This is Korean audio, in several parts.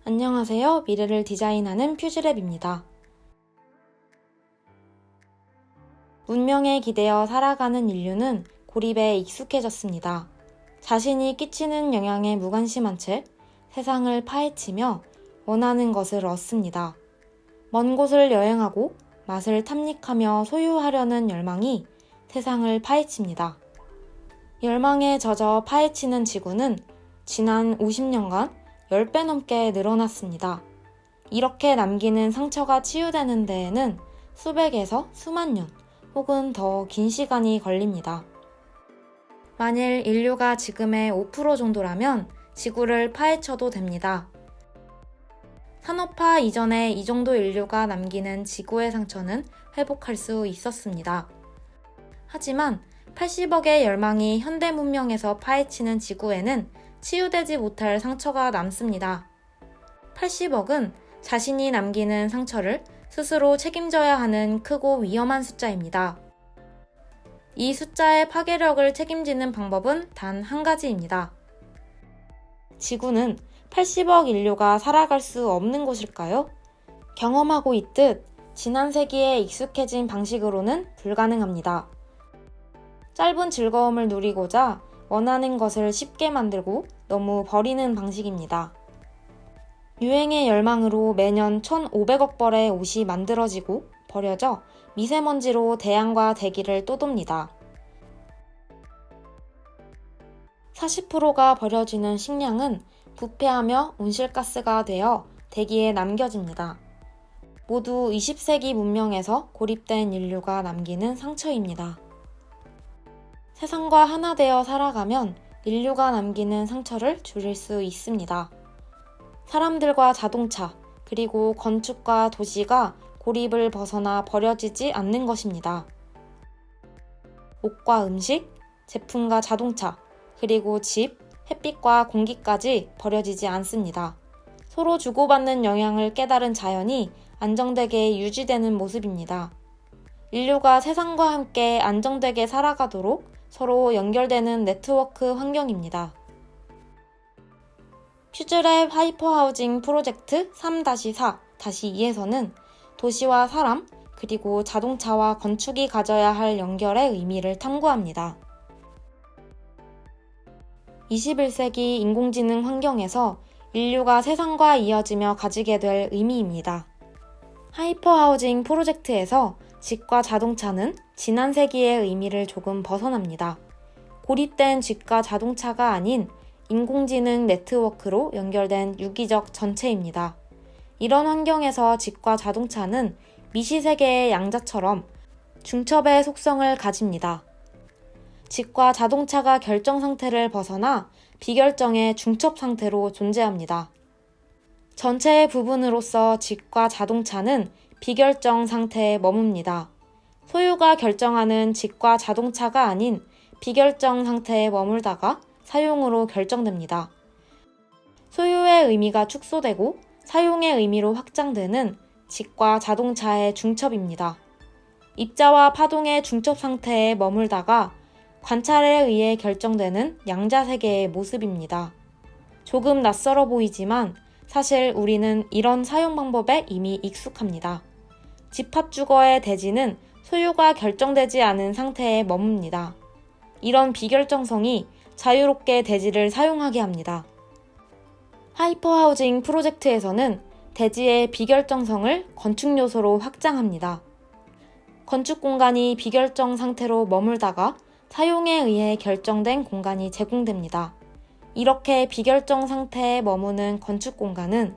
안녕하세요. 미래를 디자인하는 퓨즈랩입니다. 문명에 기대어 살아가는 인류는 고립에 익숙해졌습니다. 자신이 끼치는 영향에 무관심한 채 세상을 파헤치며 원하는 것을 얻습니다. 먼 곳을 여행하고 맛을 탐닉하며 소유하려는 열망이 세상을 파헤칩니다. 열망에 젖어 파헤치는 지구는 지난 50년간 10배 넘게 늘어났습니다. 이렇게 남기는 상처가 치유되는 데에는 수백에서 수만 년 혹은 더 긴 시간이 걸립니다. 만일 인류가 지금의 5% 정도라면 지구를 파헤쳐도 됩니다. 산업화 이전에 이 정도 인류가 남기는 지구의 상처는 회복할 수 있었습니다. 하지만 80억의 열망이 현대 문명에서 파헤치는 지구에는 치유되지 못할 상처가 남습니다. 80억은 자신이 남기는 상처를 스스로 책임져야 하는 크고 위험한 숫자입니다. 이 숫자의 파괴력을 책임지는 방법은 단 한 가지입니다. 지구는 80억 인류가 살아갈 수 없는 곳일까요? 경험하고 있듯 지난 세기에 익숙해진 방식으로는 불가능합니다. 짧은 즐거움을 누리고자 원하는 것을 쉽게 만들고 너무 버리는 방식입니다. 유행의 열망으로 매년 1,500억 벌의 옷이 만들어지고 버려져 미세먼지로 대양과 대기를 떠돕니다. 40%가 버려지는 식량은 부패하며 온실가스가 되어 대기에 남겨집니다. 모두 20세기 문명에서 고립된 인류가 남기는 상처입니다. 세상과 하나 되어 살아가면 인류가 남기는 상처를 줄일 수 있습니다. 사람들과 자동차, 그리고 건축과 도시가 고립을 벗어나 버려지지 않는 것입니다. 옷과 음식, 제품과 자동차, 그리고 집, 햇빛과 공기까지 버려지지 않습니다. 서로 주고받는 영향을 깨달은 자연이 안정되게 유지되는 모습입니다. 인류가 세상과 함께 안정되게 살아가도록 서로 연결되는 네트워크 환경입니다. 퓨즈랩 하이퍼하우징 프로젝트 3-4-2에서는 도시와 사람, 그리고 자동차와 건축이 가져야 할 연결의 의미를 탐구합니다. 21세기 인공지능 환경에서 인류가 세상과 이어지며 가지게 될 의미입니다. 하이퍼하우징 프로젝트에서 집과 자동차는 지난 세기의 의미를 조금 벗어납니다. 고립된 집과 자동차가 아닌 인공지능 네트워크로 연결된 유기적 전체입니다. 이런 환경에서 집과 자동차는 미시세계의 양자처럼 중첩의 속성을 가집니다. 집과 자동차가 결정 상태를 벗어나 비결정의 중첩 상태로 존재합니다. 전체의 부분으로서 집과 자동차는 비결정 상태에 머뭅니다. 소유가 결정하는 집과 자동차가 아닌 비결정 상태에 머물다가 사용으로 결정됩니다. 소유의 의미가 축소되고 사용의 의미로 확장되는 집과 자동차의 중첩입니다. 입자와 파동의 중첩 상태에 머물다가 관찰에 의해 결정되는 양자세계의 모습입니다. 조금 낯설어 보이지만 사실 우리는 이런 사용 방법에 이미 익숙합니다. 집합주거의 대지는 소유가 결정되지 않은 상태에 머뭅니다. 이런 비결정성이 자유롭게 대지를 사용하게 합니다. 하이퍼하우징 프로젝트에서는 대지의 비결정성을 건축 요소로 확장합니다. 건축 공간이 비결정 상태로 머물다가 사용에 의해 결정된 공간이 제공됩니다. 이렇게 비결정 상태에 머무는 건축 공간은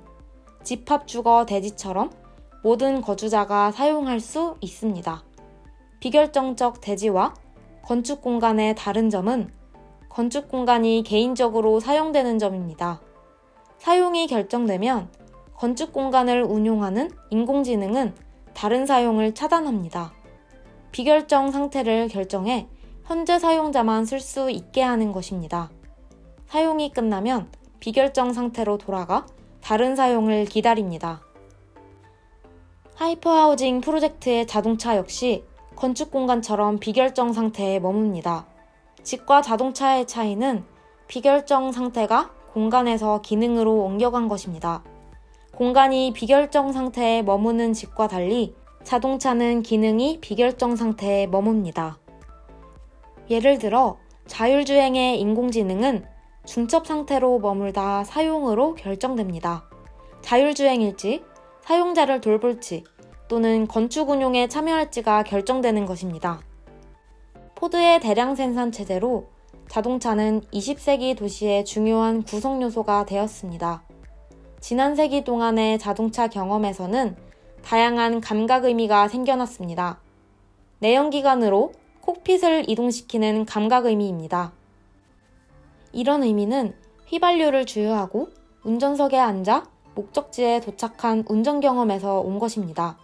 집합주거 대지처럼 모든 거주자가 사용할 수 있습니다. 비결정적 대지와 건축 공간의 다른 점은 건축 공간이 개인적으로 사용되는 점입니다. 사용이 결정되면 건축 공간을 운용하는 인공지능은 다른 사용을 차단합니다. 비결정 상태를 결정해 현재 사용자만 쓸 수 있게 하는 것입니다. 사용이 끝나면 비결정 상태로 돌아가 다른 사용을 기다립니다. 하이퍼하우징 프로젝트의 자동차 역시 건축 공간처럼 비결정 상태에 머뭅니다. 집과 자동차의 차이는 비결정 상태가 공간에서 기능으로 옮겨간 것입니다. 공간이 비결정 상태에 머무는 집과 달리 자동차는 기능이 비결정 상태에 머뭅니다. 예를 들어 자율주행의 인공지능은 중첩 상태로 머물다 사용으로 결정됩니다. 자율주행일지, 사용자를 돌볼지, 또는 건축 운용에 참여할지가 결정되는 것입니다. 포드의 대량 생산 체제로 자동차는 20세기 도시의 중요한 구성 요소가 되었습니다. 지난 세기 동안의 자동차 경험에서는 다양한 감각 의미가 생겨났습니다. 내연기관으로 콕핏을 이동시키는 감각 의미입니다. 이런 의미는 휘발유를 주유하고 운전석에 앉아 목적지에 도착한 운전 경험에서 온 것입니다.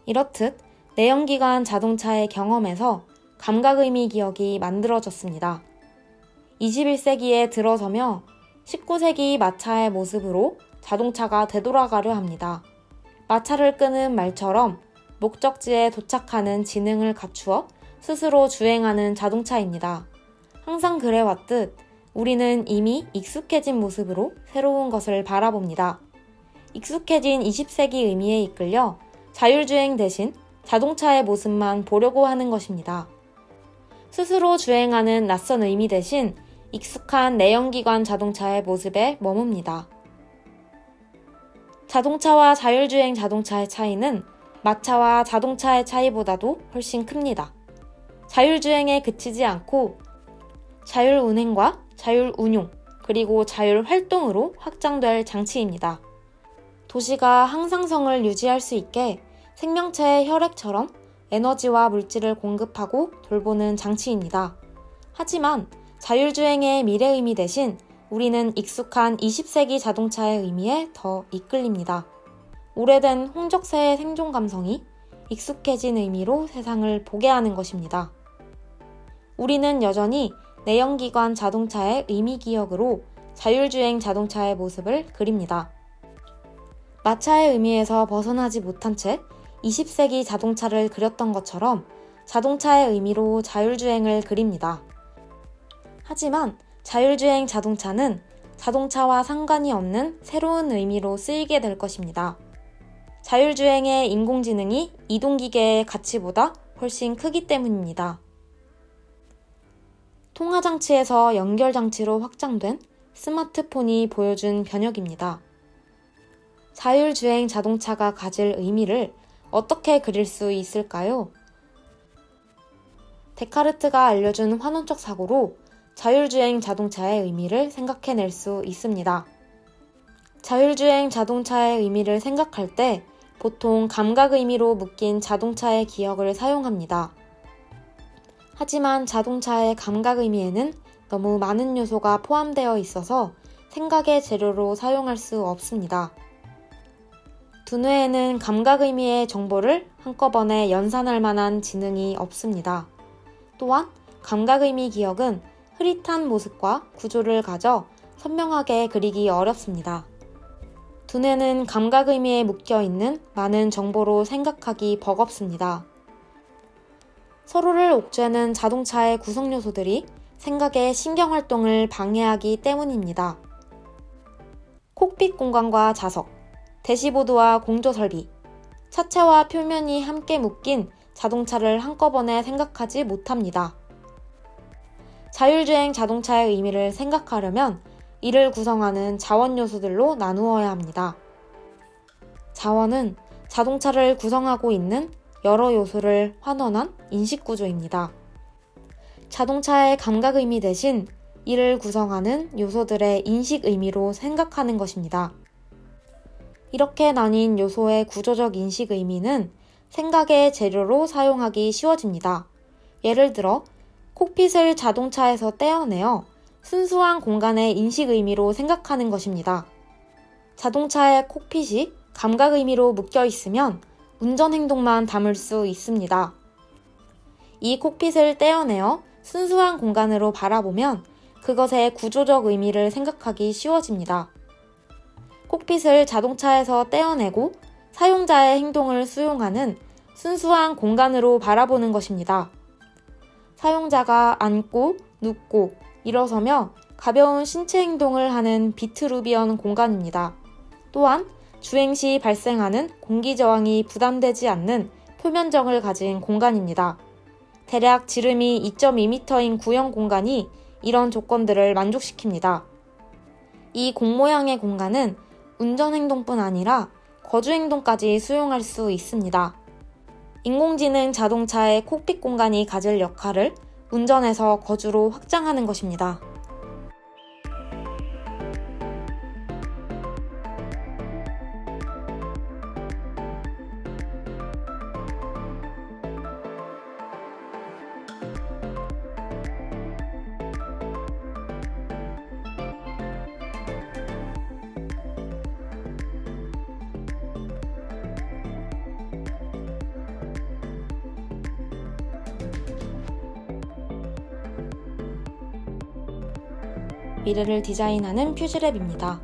이렇듯 내연기관 자동차의 경험에서 감각 의미 기억이 만들어졌습니다. 21세기에 들어서며 19세기 마차의 모습으로 자동차가 되돌아가려 합니다. 마차를 끄는 말처럼 목적지에 도착하는 지능을 갖추어 스스로 주행하는 자동차입니다. 항상 그래왔듯 우리는 이미 익숙해진 모습으로 새로운 것을 바라봅니다. 익숙해진 20세기 의미에 이끌려 자율주행 대신 자동차의 모습만 보려고 하는 것입니다. 스스로 주행하는 낯선 의미 대신 익숙한 내연기관 자동차의 모습에 머뭅니다. 자동차와 자율주행 자동차의 차이는 마차와 자동차의 차이보다도 훨씬 큽니다. 자율주행에 그치지 않고 자율운행과 자율운용, 그리고 자율활동으로 확장될 장치입니다. 도시가 항상성을 유지할 수 있게 생명체의 혈액처럼 에너지와 물질을 공급하고 돌보는 장치입니다. 하지만 자율주행의 미래 의미 대신 우리는 익숙한 20세기 자동차의 의미에 더 이끌립니다. 오래된 홍적새의 생존 감성이 익숙해진 의미로 세상을 보게 하는 것입니다. 우리는 여전히 내연기관 자동차의 의미 기억으로 자율주행 자동차의 모습을 그립니다. 마차의 의미에서 벗어나지 못한 채 20세기 자동차를 그렸던 것처럼 자동차의 의미로 자율주행을 그립니다. 하지만 자율주행 자동차는 자동차와 상관이 없는 새로운 의미로 쓰이게 될 것입니다. 자율주행의 인공지능이 이동기계의 가치보다 훨씬 크기 때문입니다. 통화장치에서 연결장치로 확장된 스마트폰이 보여준 변혁입니다. 자율주행 자동차가 가질 의미를 어떻게 그릴 수 있을까요? 데카르트가 알려준 환원적 사고로 자율주행 자동차의 의미를 생각해낼 수 있습니다. 자율주행 자동차의 의미를 생각할 때 보통 감각 의미로 묶인 자동차의 기억을 사용합니다. 하지만 자동차의 감각 의미에는 너무 많은 요소가 포함되어 있어서 생각의 재료로 사용할 수 없습니다. 두뇌에는 감각 의미의 정보를 한꺼번에 연산할 만한 지능이 없습니다. 또한 감각 의미 기억은 흐릿한 모습과 구조를 가져 선명하게 그리기 어렵습니다. 두뇌는 감각 의미에 묶여있는 많은 정보로 생각하기 버겁습니다. 서로를 옥죄는 자동차의 구성 요소들이 생각의 신경활동을 방해하기 때문입니다. 콕핏 공간과 좌석, 대시보드와 공조 설비, 차체와 표면이 함께 묶인 자동차를 한꺼번에 생각하지 못합니다. 자율주행 자동차의 의미를 생각하려면 이를 구성하는 자원 요소들로 나누어야 합니다. 자원은 자동차를 구성하고 있는 여러 요소를 환원한 인식구조입니다. 자동차의 감각 의미 대신 이를 구성하는 요소들의 인식 의미로 생각하는 것입니다. 이렇게 나뉜 요소의 구조적 인식 의미는 생각의 재료로 사용하기 쉬워집니다. 예를 들어 콕핏을 자동차에서 떼어내어 순수한 공간의 인식 의미로 생각하는 것입니다. 자동차의 콕핏이 감각 의미로 묶여 있으면 운전 행동만 담을 수 있습니다. 이 콕핏을 떼어내어 순수한 공간으로 바라보면 그것의 구조적 의미를 생각하기 쉬워집니다. 콕핏을 자동차에서 떼어내고 사용자의 행동을 수용하는 순수한 공간으로 바라보는 것입니다. 사용자가 앉고, 눕고, 일어서며 가벼운 신체 행동을 하는 비트루비언 공간입니다. 또한 주행 시 발생하는 공기 저항이 부담되지 않는 표면적을 가진 공간입니다. 대략 지름이 2.2m인 구형 공간이 이런 조건들을 만족시킵니다. 이 공 모양의 공간은 운전 행동뿐 아니라 거주 행동까지 수용할 수 있습니다. 인공지능 자동차의 콕핏 공간이 가질 역할을 운전에서 거주로 확장하는 것입니다. 미래를 디자인하는 퓨즈랩입니다.